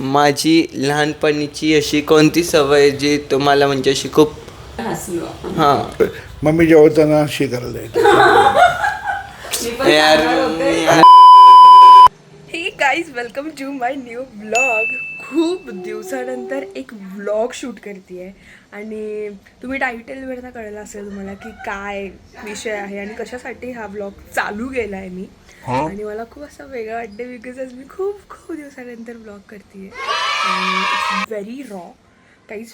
माझी लहानपणीची अशी कोणती सवय जी तुम्हाला म्हणजे अशी खूप हां मम्मी जेवताना शी करायला यार हे guys welcome to my new vlog. खूप दिवसानंतर एक व्लॉग शूट करते आहे आणि तुम्ही टायटलवरनं कळलं असेल तुम्हाला की काय विषय आहे आणि कशासाठी हा व्लॉग चालू केला आहे मी. आणि मला खूप असं वेगळं वाटतं बिकॉज आज मी खूप खूप दिवसानंतर व्लॉग करते आहे आणि इट्स व्हेरी रॉ. काहीच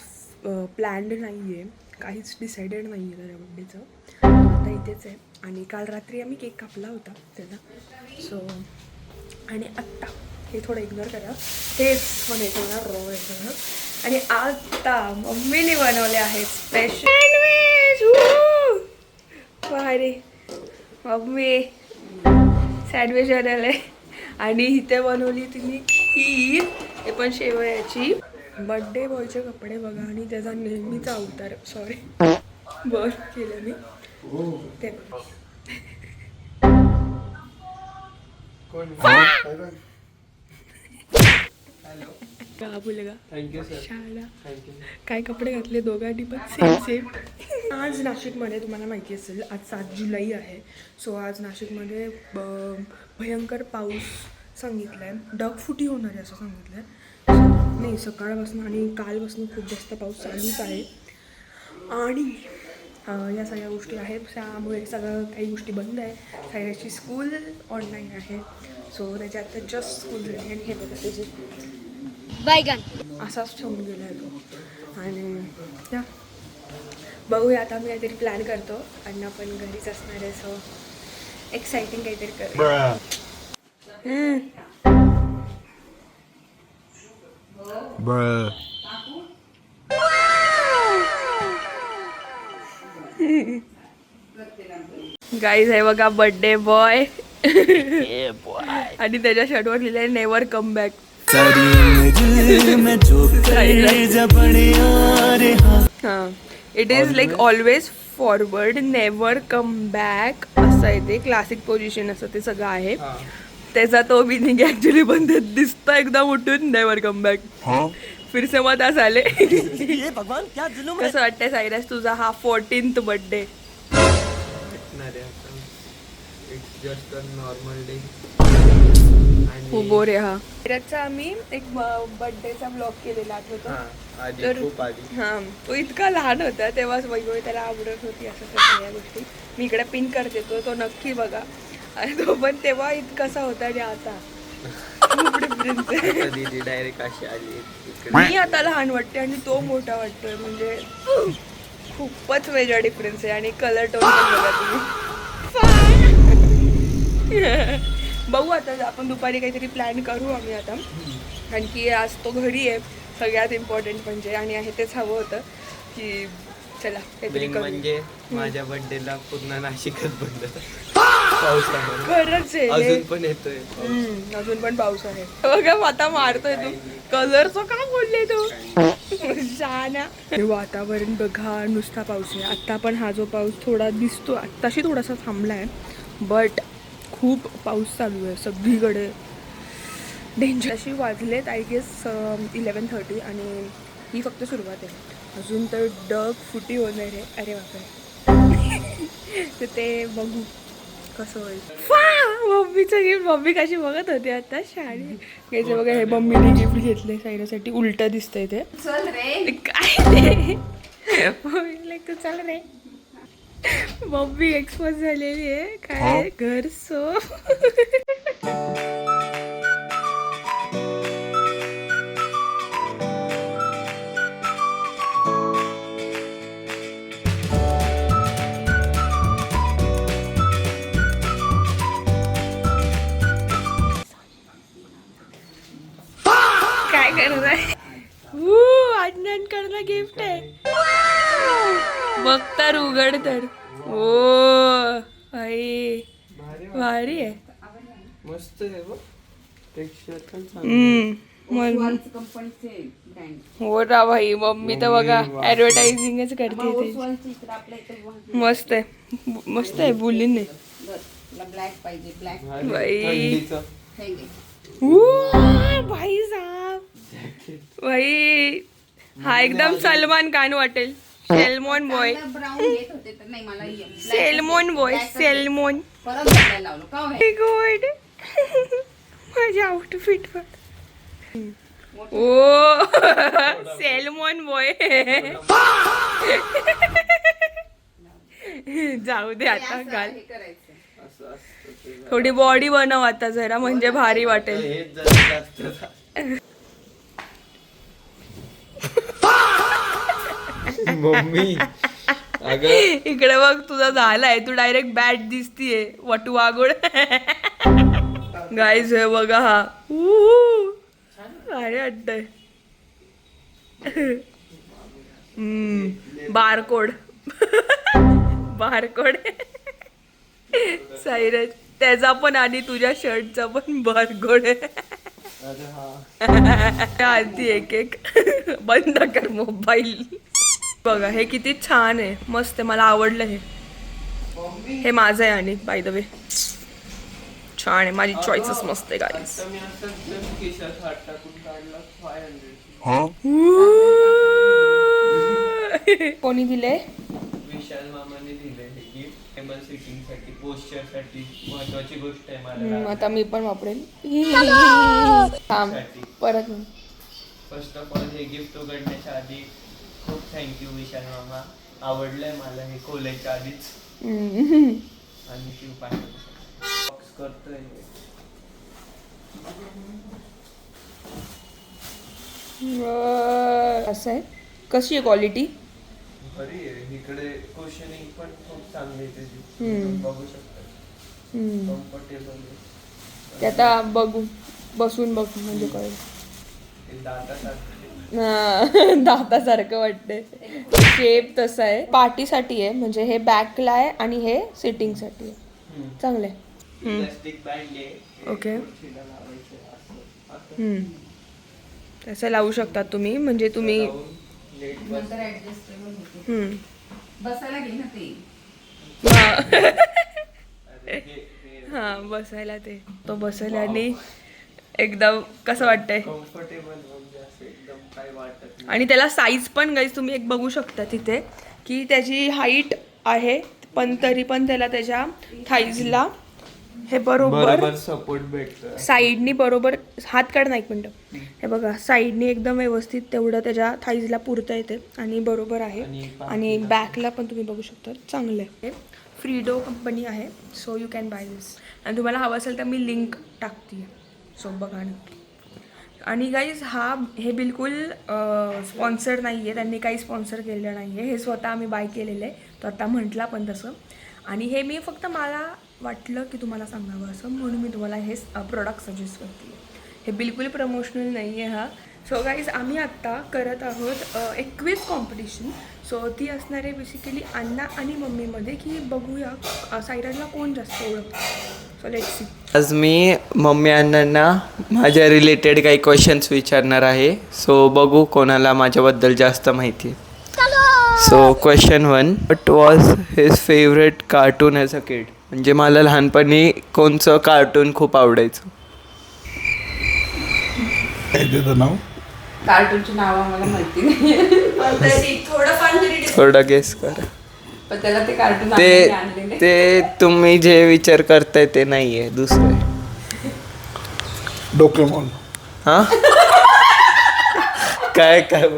प्लॅन्ड नाही आहे, काहीच डिसाइडेड नाही आहे त्याच्या बड्डेचं. आता इथेच आहे आणि काल रात्री आम्ही केक कापला होता त्याला. सो आणि आत्ता हे थोडं इग्नोर करा, हेच म्हणायचं मला रॉ आहे सगळं. आणि आत्ता मम्मीने बनवले आहेत स्पेशल भारी. मम्मी सँडविच बनवले आणि इथे बनवली तिने खीर, हे पण शेवयाची. बड्डे बॉयचे कपडे बघा आणि त्याचा नेहमीचा अवतार, सॉरी बस केलं मी ते. का बोलेगा थँक्यू सर. शाळा काय कपडे घातले दोघांनी पण सेम सेम. आज नाशिकमध्ये तुम्हाला माहिती असेल आज 7 जुलै आहे. सो आज नाशिकमध्ये भयंकर पाऊस सांगितला आहे, ढगफुटी होणार आहे असं सांगितलं आहे. नाही, सकाळपासून आणि कालपासून खूप जास्त पाऊस चालूच आहे. आणि या सगळ्या गोष्टी आहेत, त्यामुळे सगळं काही गोष्टी बंद आहे. सायराची स्कूल ऑनलाईन आहे. सो त्याच्या आता जस्ट स्कूल झाली आणि हे बघा त्याचे बायगन असाच ठेवून गेला आहे तो. आणि त्या बघूया आता मी काहीतरी प्लॅन करतो आणि आपण घरीच असणार आहे. सो एक्साइटिंग काहीतरी करूया. गाईज आहे बघा बर्थडे बॉय आणि त्याच्या शर्टवर लिहिलंय नेवर कम बॅक. हां, it is like always forward never come back असं आहे ते. क्लासिक पोझिशन असं ते सगळं आहे. त्याचा तो मिनिंग ऍक्च्युली बंद दिसतं एकदम उठून नेवर कम बॅक. फिर से मत आले. कसं वाटतंय सायरस तुझा हा 14th birthday? Just normal day. खूप बोर आहे हा. सायरसचा आम्ही एक बर्थडेचा ब्लॉग केलेला आठवतो. तर हां, तो इतका लहान होता तेव्हाच वैभव त्याला आवडत होती असं सगळ्या गोष्टी. मी इकडे पिन करते तो नक्की बघा. आणि तो पण तेव्हा इतकासा होता आणि आता खूप डिफरन्स आहे. डायरेक्ट अशी आली. मी आता लहान वाटते आणि तो मोठा वाटतोय, म्हणजे खूपच वेगळा डिफरन्स आहे. आणि कलर टोन पण बघा तुम्ही. बघू आता आपण दुपारी काहीतरी प्लॅन करू आम्ही आता. आणखी आज तो घरी आहे सगळ्यात इम्पॉर्टंट म्हणजे. आणि आहे तेच हवं होतं की चला काहीतरी करू. म्हणजे माझ्या बर्थडेला पूर्ण नाशिकच बंद. पाऊस खरंच आहे, अजून पण येतोय. अजून पण पाऊस आहे बघा. आता मारतोय तू कलरचं का बोलले तू छान. वातावरण बघा नुसता पाऊस आहे. आता पण हा जो पाऊस थोडा दिसतो आत्ताशी थोडासा थांबला आहे, बट खूप पाऊस चालू आहे सगळीकडे. डेंजर. अशी वाजलेत आय गेस 11:30 आणि ही फक्त सुरुवात आहे. अजून तर डग फुटी होणार आहे. अरे बापरे. तर ते बघू कसं होईल. मम्मीचं गिफ्ट मम्मी कशी बघत होती आता शाळेत घ्यायचं बघा. हे मम्मीने गिफ्ट घेतले सायरासाठी. उलट दिसतंय ते. चल रे काय ते मम्मी तू चल रे. मम्मी एक्सपोज झालेली आहे. काय घर सो काय करणार आहे. अण्णांकडनं गिफ्ट आहे बघ तर उघड तर. ओ भाई भारी आहे. मस्त आहे बघ. टेक्स्चर पण हो ना भाई. मम्मी तर बघा ऍडव्हर्टायझिंगच करते. मस्त आहे मस्त आहे बुलीने भाई. भाई साहब भाई हा एकदम सलमान खान वाटेल. सेल्मोन बॉय, ब्राऊन घेत होते तर नाही मला सेल्मोन बॉय, सेल्मोन. परत बदलायला लावलं का हो? गुड. माझ्या आउटफिट वर ओ सेल्मोन बॉय. जाऊ दे आता घाल. हे करायचं थोडी बॉडी बनव आता जरा म्हणजे भारी वाटेल. मम्मी अगं इकडे बघ तुझा झालाय. तू डायरेक्ट बॅट दिसतीये वटू वागुड. गाईज हे बघा हा भारी वाटतंय. बारकोड बारकोड सायरज त्याचा पण आणि तुझ्या शर्टचा पण बारकोड आधी एक एक. बंद कर मोबाईल. बघा हे किती छान आहे, मस्त आहे, मला आवडलं हे. हे माझं आहे आणि बाय द वे छान आहे, माझी चॉईसच मस्त आहे गाईस. कोणी दिले? विशाल मामाने दिले हे गिफ्ट टेबल सिटिंग साठी, पोस्चर साठी महत्वाची गोष्ट आहे मला. आता मी पण वापरेन. थांब परत. फर्स्ट ऑफ ऑल हे गिफ्ट उघडण्याच्या आधी खूप थँक्यू विशाल मामा. आवडलंय मला हे खोलायच्या आधीच. आणि शिव बॉक्स करतोय. असं आहे. कशी आहे क्वालिटी? बरी आहे. इकडे क्वेश्चनिंग पण खूप चांगली आहे त्याची, बघू शकता. कम्फर्टेबल आहे. ते आता बघू, बसून बघ म्हणजे कळेल. ते दातासारखं दातासारखं वाटतंय. शेप तसा आहे. पार्टीसाठी आहे म्हणजे हे बॅकला आहे आणि हे सिटिंगसाठी आहे. चांगलं आहे. प्लास्टिक बँड आहे. ओके. तसं लावू शकता तुम्ही म्हणजे तुम्ही. नंतर ऍडजस्टेबल होते. बसायला घे ना ते. हा बसायला ते तो बसायला आणि एकदम कसं वाटतंय. कम्फर्टेबल म्हणजे असं एकदम काय वाटत नाही. आणि त्याला साईज पण गाईज तुम्ही एक बघू शकता तिथे की त्याची हाईट आहे, पण तरी पण त्याला त्याच्या थाईजला हे बरोबर सपोर्ट भेटतो. साईडनी बरोबर. हात काढ ना एक मिनटं. हे बघा साईडनी एकदम व्यवस्थित तेवढं त्याच्या थाईजला पुरता येते आणि बरोबर आहे. आणि बॅकला पण तुम्ही बघू शकता चांगलं आहे. फ्रीडो कंपनी आहे. So you can by this. आणि तुम्हाला हवं असेल तर मी लिंक टाकते. सो बघा नक्की. आणि गाईज हे बिलकुल स्पॉन्सर नाही आहे. त्यांनी काही स्पॉन्सर केलेलं नाही आहे. हे स्वतः आम्ही बाय केलेलं आहे. तो आता म्हटला पण तसं. आणि हे मी फक्त मला वाटलं की तुम्हाला सांगावं असं म्हणून मी तुम्हाला हे प्रोडक्ट सजेस्ट करते. हे बिलकुल प्रमोशनल नाही आहे हा. सो गाईज आम्ही आत्ता करत आहोत एक क्विज कॉम्पिटिशन. सो ती असणार आहे बेसिकली अण्णा आणि मम्मीमध्ये की बघूया सायराजला कोण जास्त ओळखतं. So let's see. आज मी मम्मी अण्णांना माझ्या रिलेटेड काही क्वेश्चन्स विचारणार आहे. सो बघू कोणाला माझ्याबद्दल जास्त माहिती आहे. So question 1. What was his favourite cartoon as a kid? म्हणजे मला लहानपणी कोणचं कार्टून खूप आवडायचं? काय त्याचं नाव? कार्टूनची नाव आम्हाला माहिती नाही. थोडं गेस करा. पण त्याला ते कार्टून ते ते तुम्ही जे विचार करताय ते नाही आहे, दुसरं आहे. डोकेमॉन. हां काय काय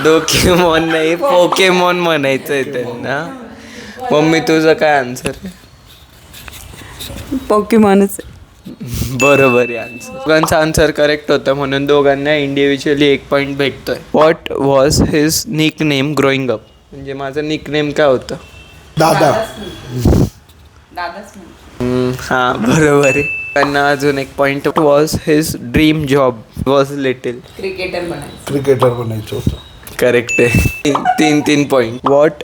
डोकेमॉन नाही, पोकेमॉन म्हणायचं आहे त्यांना. मम्मी तुझं काय आन्सर आहे? पोकेमॉनच. बरोबर आहे आन्सर. दोघांचा आन्सर करेक्ट होतं म्हणून दोघांना इंडिव्हिज्युअली 1 पॉईंट भेटतोय. What was his nick name growing up? म्हणजे माझं निक नेम काय होतं? दादा. दादाच हां बरोबर आहे. त्यांना अजून 1 point. Was his dream job was little? Cricketer बनायचं होतं. करेक्ट आहे. 3 point. What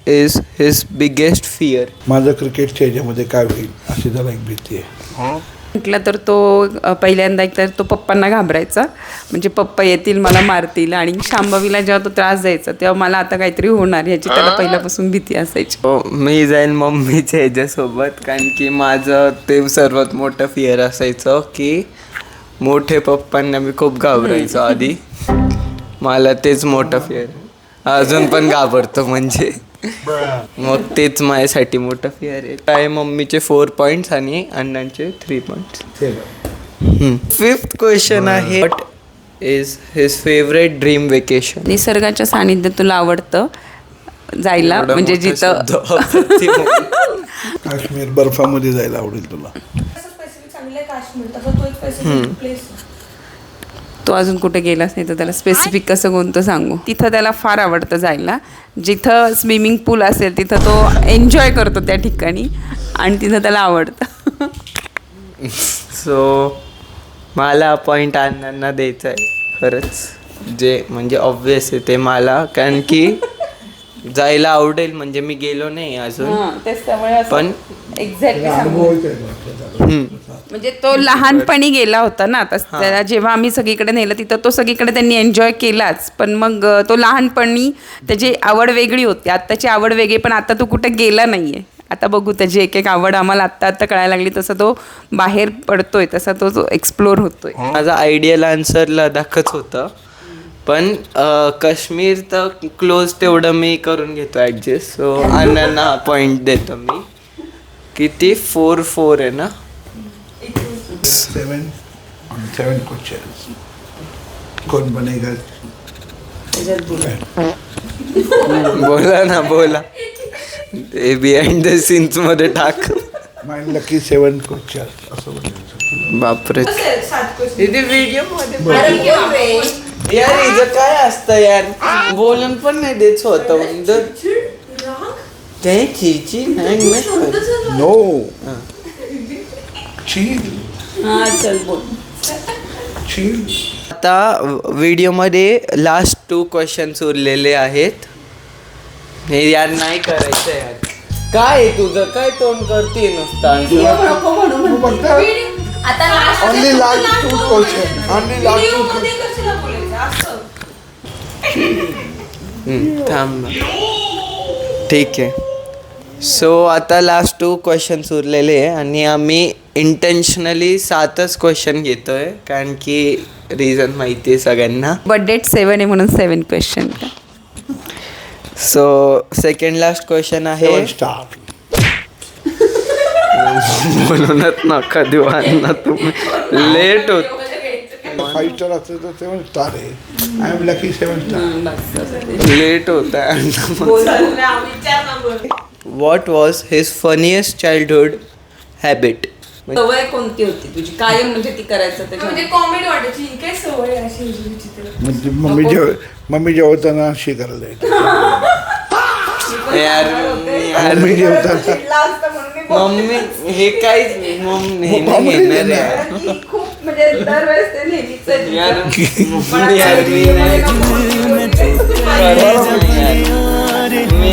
is his biggest fear? माझं क्रिकेटच्या ह्याच्यामध्ये काय होईल अशी त्याला एक भीती आहे. म्हटलं तर तो पहिल्यांदा एक तर तो पप्पांना घाबरायचा. म्हणजे पप्पा येतील मला मारतील. आणि शांभवीला जेव्हा तो त्रास द्यायचा तेव्हा मला आता काहीतरी होणार ह्याची त्याला पहिल्यापासून भीती असायची. मी जाईल मम्मीच्या ह्याच्यासोबत, कारण की माझं ते सर्वात मोठं फिअर असायचं की मोठे पप्पांना मी खूप घाबरायचो आधी. मला तेच मोठं फिअर अजून पण घाबरतो म्हणजे. मग तेच माझ्यासाठी मोठं फिअर आहे. काय मम्मीचे 4 पॉईंट्स आणि अण्णांचे 3 पॉईंट्स. 5th क्वेश्चन आहे, what is his favourite dream vacation? निसर्गाच्या सानिध्यात तुला आवडतं जायला, म्हणजे जिथं काश्मीर बर्फामध्ये जायला आवडेल तुला. तो अजून कुठे गेलाच नाही तर त्याला स्पेसिफिक कसं कोणतं सांगू. तिथं त्याला फार आवडतं जायला. जिथं स्विमिंग पूल असेल तिथं तो एन्जॉय करतो त्या ठिकाणी आणि तिथं त्याला आवडतं. सो मला पॉईंट अण्णांना द्यायचा आहे खरंच, जे म्हणजे ऑब्विस आहे ते मला, कारण की जायला आवडेल. म्हणजे मी गेलो नाही अजून, पण म्हणजे तो लहानपणी गेला होता ना, आता त्याला जेव्हा आम्ही सगळीकडे नेलं तिथं तो सगळीकडे त्यांनी एन्जॉय केलाच, पण मग तो लहानपणी त्याची आवड वेगळी होती, आत्ताची आवड वेगळी, पण आता तो कुठे गेला नाहीये. आता बघू त्याची एक एक आवड आम्हाला आत्ता कळायला लागली, तसं तो बाहेर पडतोय, तसा तो एक्सप्लोर होतोय. माझा आयडियल आन्सर लडाखच होतं, पण काश्मीर तर क्लोज तेवढं मी करून घेतो ॲडजस्ट. सो अण्णांना पॉईंट देतो मी. किती 4-4 आहे ना? 7 क्वेश्चन्स. कोण बनेगा? बोला ना, बोला. बिहाइंड द सीन्स मध्ये टाक. माय लकी 7 क्वेश्चन्स असं म्हणायचं. बापरे, इथे व्हिडिओ मध्ये यार हिचं काय असतं यार, बोलून पण नाही देत स्वतःहून. चिची नाही नो चील. आता व्हिडिओमध्ये लास्ट 2 क्वेश्चन्स उरलेले आहेत. हे यार नाही करायचं यार. काय तुझं काय तोंड करते नुसता? Only last 2 questions. Only last 2 questions. थांब, ठीक आहे. सो आता लास्ट 2 क्वेश्चन्स उरलेले आहे आणि आम्ही इंटेन्शनली 7च क्वेश्चन घेतोय, कारण की रिझन माहिती आहे सगळ्यांना. बट डेट 7 आहे म्हणून 7 question. So second last question आहे. 7 स्टार. म्हणूनच नका देऊ अण्णा, तुम्ही लेट होत. 5 स्टार असतं तर 7 स्टार आहे. I am lucky 7 star. Late होत आहे. What was his funniest childhood habit? सवय कोणती होती तुझी कायम, म्हणजे ती करायचं म्हणजे कॉमेडी वाटायची, ही काय सवय अशी विचित्र. म्हणजे मम्मी जेवताना अशी करायला यार मम्मी जेवताना मम्मी हे काहीच नाही. मम्मी घेणार यार. खूप म्हणजे दरवेळेस ते नेहमीच यार मी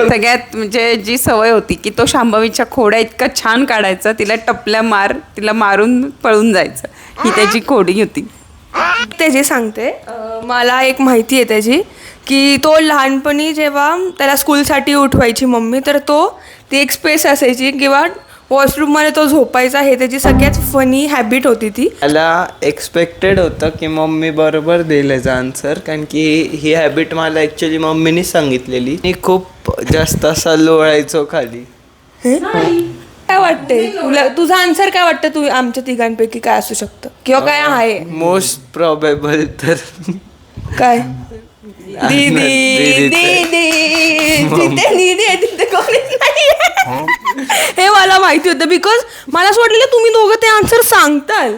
सगळ्यात म्हणजे जी सवय होती की तो शांभवीच्या खोड्या इतका छान काढायचा, तिला टपल्या तिला मारून पळून जायचं, ही त्याची खोडी होती. त्याची सांगते, मला एक माहिती आहे त्याची, की तो लहानपणी जेव्हा त्याला स्कूलसाठी उठवायची मम्मी, तर ती एक स्पेस असायची किंवा वॉशरूममध्ये तो झोपायचा. हे त्याची सगळ्यात फनी हॅबिट होती ती. मला एक्सपेक्टेड होतं की मम्मी बरोबर देईल याचा आन्सर, कारण की ही हॅबिट मला ॲक्च्युली मम्मीने सांगितलेली. मी खूप जास्त असा लोळायचो खाली. काय वाटते तुला, तुझा आन्सर काय वाटतं? तू आमच्या तिघांपैकी काय असू शकतं किंवा काय आहे? मोस्ट प्रॉबेबल तर काय? दीदी दीदी जिथे दीदी आहे तिथे कोणीच नाही. हे मला माहिती होतं, बिकॉज मला असं वाटलेलं तुम्ही दोघं ते आन्सर सांगताल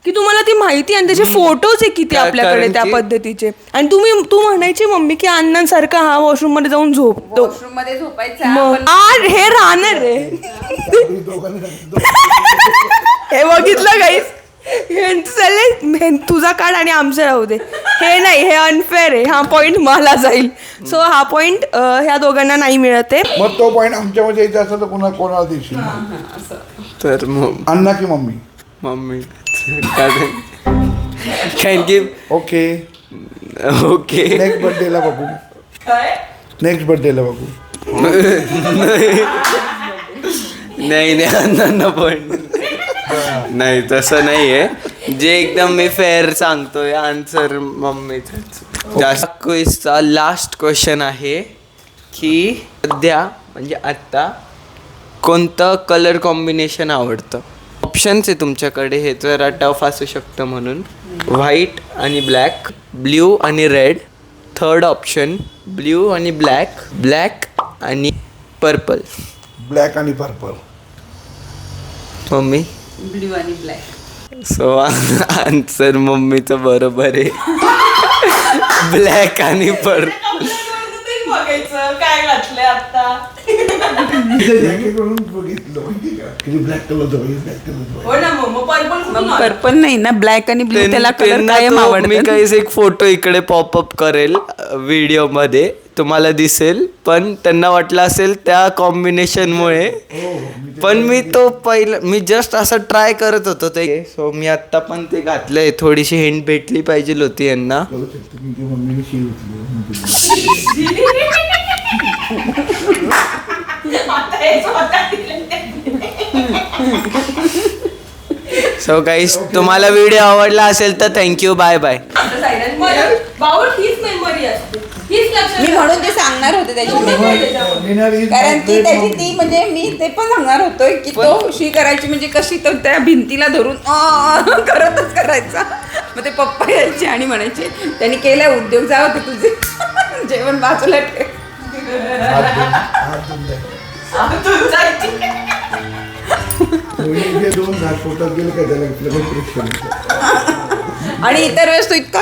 की तुम्हाला ती माहिती, आणि त्याचे फोटोज आहे किती आपल्याकडे त्या पद्धतीचे. आणि तू म्हणायची मम्मी की अण्णांसारखा हा वॉशरूम मध्ये जाऊन झोपतो. मध्ये झोपायचं मग हे राहणार रे. हे बघितलं गाईस, तुझा कार्ड आणि आमचं राहू दे. हे नाही, हे अनफेअर आहे. हा पॉइंट मला जाईल. सो हा पॉइंट ह्या दोघांना नाही मिळत आहे. मग तो पॉईंट आमच्यामध्ये यायचा असं तर कोणाला देशील? तर अण्णा की मम्मी? मम्मी. कारण की ओके नेक्स्ट बर्थडेला बघू. नेक्स्ट बर्थडेला बघू. नाही अण्णांना पॉइंट नाही तसं नाहीये, जे एकदम मी फेअर सांगतोय आन्सर मम्मीच. जास्त क्विजचा लास्ट क्वेश्चन आहे की सध्या म्हणजे आत्ता कोणतं कलर कॉम्बिनेशन आवडतं? ऑप्शन्स आहे तुमच्याकडे, हे जरा टफ असू शकतं म्हणून. व्हाईट आणि ब्लॅक, ब्ल्यू आणि रेड, थर्ड ऑप्शन ब्ल्यू आणि ब्लॅक, ब्लॅक आणि पर्पल. ब्लॅक आणि पर्पल. मम्मी ब्ल्यू आणि ब्लॅक. सो आन्सर मम्मीचं बरोबर आहे. ब्लॅक आणि पर्पल. बघायचं काय घातलंय आता. बघितलं ब्लॅक कलर ब्लॅक कलर. हो ना मग पर्पल पर्पल नाही ना, ब्लॅक आणि ब्ल्यू त्याला कलर त्यांना कायम तो मी आवडतात. काहीच एक फोटो इकडे पॉपअप करेल व्हिडिओमध्ये, तुम्हाला दिसेल. पण त्यांना वाटलं असेल त्या कॉम्बिनेशनमुळे, पण मी तो पहिलं मी जस्ट असं ट्राय करत होतो ते. सो मी आत्ता पण ते घातलंय. थोडीशी हिंट भेटली पाहिजे होती यांना. मम्मीने शी उचली. सो गाईस, तुम्हाला व्हिडिओ आवडला असेल तर थँक्यू, बाय बाय. भाऊ हीच मेमरी असते, हीच लक्षात मी म्हणून ते सांगणार होते त्याची memory. कारण ती त्याची ती म्हणजे मी ते पण सांगणार होतोय की तो शी करायची म्हणजे कशी, तो त्या भिंतीला धरून करतच करायचा. मग ते पप्पा यायचे आणि म्हणायचे त्यांनी केलाय उद्योग, जावं ते तुझे जेवण बाजूला ठेव. दोन घाट पोटात गेले का त्याला. आणि इतर वेळेस तो इतका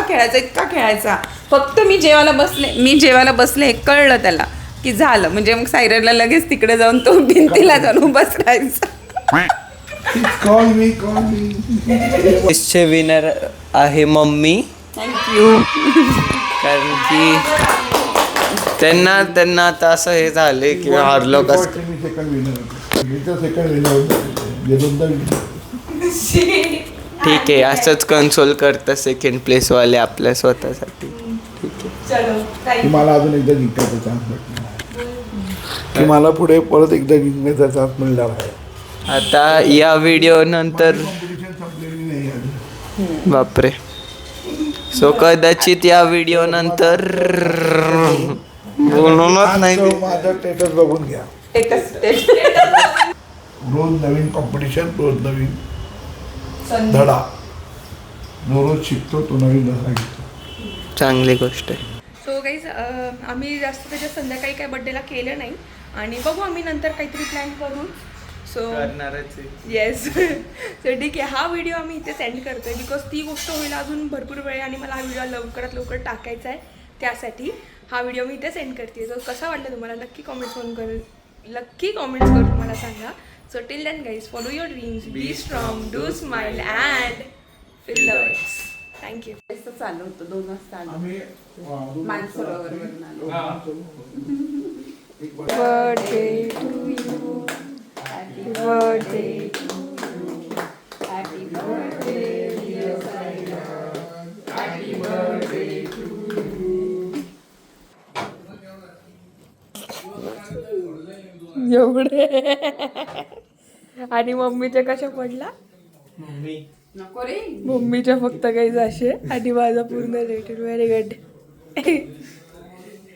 खेळायचा. फक्त मी जेवायला बसले कळलं त्याला की झालं, म्हणजे मग सायरनला लगेच तिकडे जाऊन तो भिंतीला जाऊन बसायचा. कॉल मी चे विनर आहे मम्मी. थँक्यू. कारण की त्यांना आता असं हे झाले की हारलो कसं. मी सेकंड विनर. ठीक आहे, असंच कन्सोल करतात सेकंड प्लेसवाले आपल्या स्वतःसाठी. ठीक आहे. मला अजून एकदा जिंकायचा चान्स भेटला की मला पुढे परत एकदा जिंकण्याचा चान्स मिळणार आहे. आता या व्हिडिओ नंतर कॉम्पिटिशन संपलेली नाही अजून. बापरे. सो कदाचित या व्हिडिओ नंतर बोलणार नाही. माझा स्टेटस बघून घ्या. रोज नवीन कॉम्पिटिशन, रोज नवीन धडा. जो रोज शिकतो तो नवीन धडा घेतो. चांगली गोष्ट आहे. सो गाईज आम्ही जास्त त्याच्या संध्याकाळी काय बड्डेला केलं नाही आणि बघू आम्ही नंतर काहीतरी प्लॅन करू. So yes. सो ठीक आहे, हा व्हिडिओ आम्ही इथे सेंड करतोय बिकॉज ती गोष्ट होईल अजून भरपूर वेळ आणि मला हा व्हिडिओ लवकरात लवकर टाकायचा आहे. त्यासाठी हा व्हिडिओ मी इथे सेंड करते. जो कसा वाटला तुम्हाला नक्की कॉमेंट्स करून मला सांगा. So till then guys, follow your dreams, be strong, do smile and feel loves. Thank you. चालू होतं 2 वाजता आलो. आम्ही मानसरोवरवरून आलो. Birthday to you, happy birthday to you, happy birthday dear Sairam, happy birthday to you. एवढे आणि मम्मीच्या कशा पडला? नको रे. मम्मीच्या फक्त काही असे आणि माझा पूर्ण रेटेड. Very good.